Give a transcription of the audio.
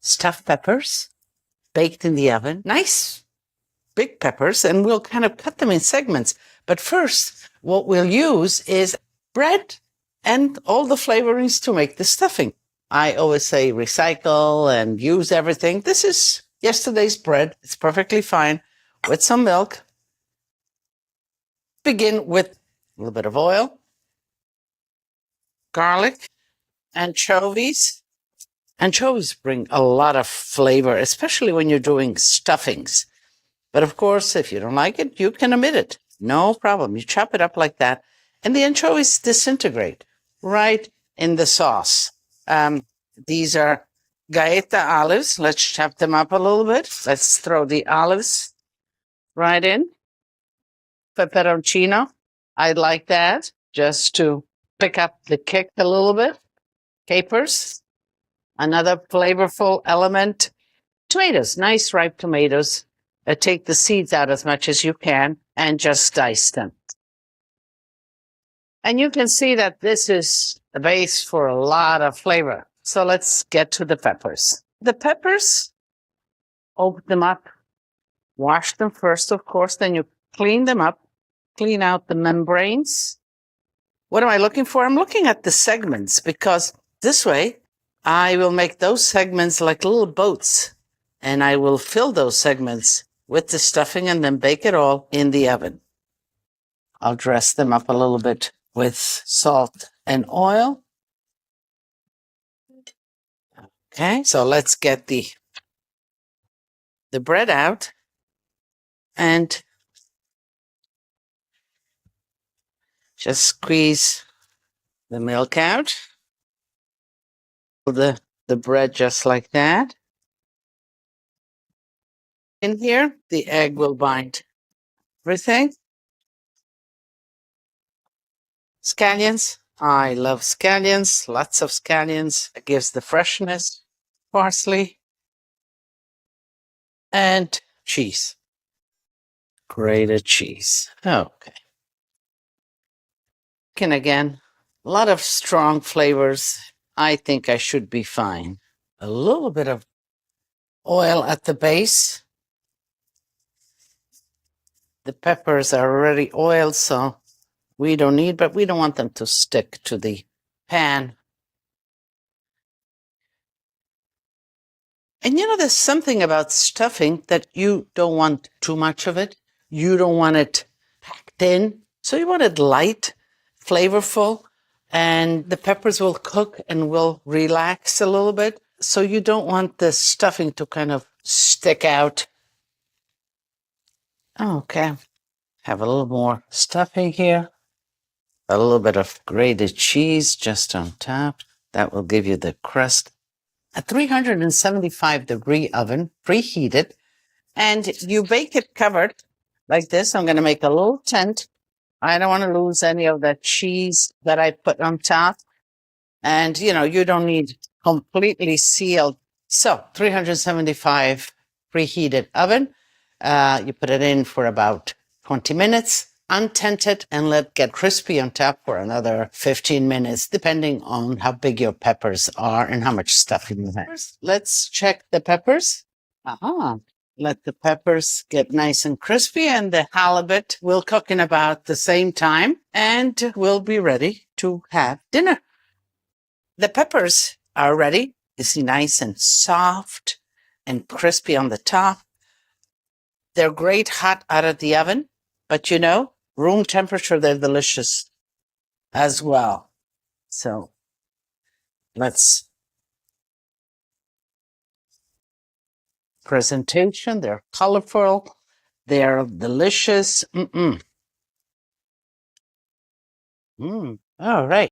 stuffed peppers baked in the oven. Nice big peppers, and we'll kind of cut them in segments. But first, what we'll use is bread and all the flavorings to make the stuffing. I always say recycle and use everything. This is yesterday's bread. It's perfectly fine with some milk. Begin with a little bit of oil, garlic, anchovies. Anchovies bring a lot of flavor, especially when you're doing stuffings. But of course, if you don't like it, you can omit it. No problem. You chop it up like that, and the anchovies disintegrate right in the sauce. These are Gaeta olives. Let's chop them up a little bit. Let's throw the olives right in. Peperoncino. I like that just to pick up the kick a little bit. Capers. Another flavorful element. Tomatoes, nice ripe tomatoes. Take the seeds out as much as you can and just dice them. And you can see that this is the base for a lot of flavor. So let's get to the peppers. The peppers, open them up, wash them first, of course, then you clean them up, clean out the membranes. What am I looking for? I'm looking at the segments, because this way I will make those segments like little boats, and I will fill those segments with the stuffing and then bake it all in the oven. I'll dress them up a little bit with salt and oil. Okay, so let's get the bread out and just squeeze the milk out. The bread just like that. In here, the egg will bind everything. Scallions. I love scallions. Lots of scallions. It gives the freshness. Parsley. And cheese. Grated cheese. Okay. And again, a lot of strong flavors. I think I should be fine. A little bit of oil at the base. The peppers are already oiled, so we don't need, but we don't want them to stick to the pan. And you know, there's something about stuffing that you don't want too much of it. You don't want it packed in. So you want it light, flavorful, and the peppers will cook and will relax a little bit. So you don't want the stuffing to kind of stick out. Okay. Have a little more stuffing here. A little bit of grated cheese just on top. That will give you the crust. A 375-degree oven, preheated, and you bake it covered like this. I'm going to make a little tent. I don't want to lose any of that cheese that I put on top. And, you know, you don't need completely sealed. So 375 preheated oven. You put it in for about 20 minutes, untent it, and let it get crispy on top for another 15 minutes, depending on how big your peppers are and how much stuffing you have. Let's check the peppers. Let the peppers get nice and crispy, and the halibut will cook in about the same time, and we'll be ready to have dinner. The peppers are ready. You see, nice and soft and crispy on the top. They're great hot out of the oven, but you know, room temperature, they're delicious as well. So let's presentation. They're colorful. They're delicious. All right.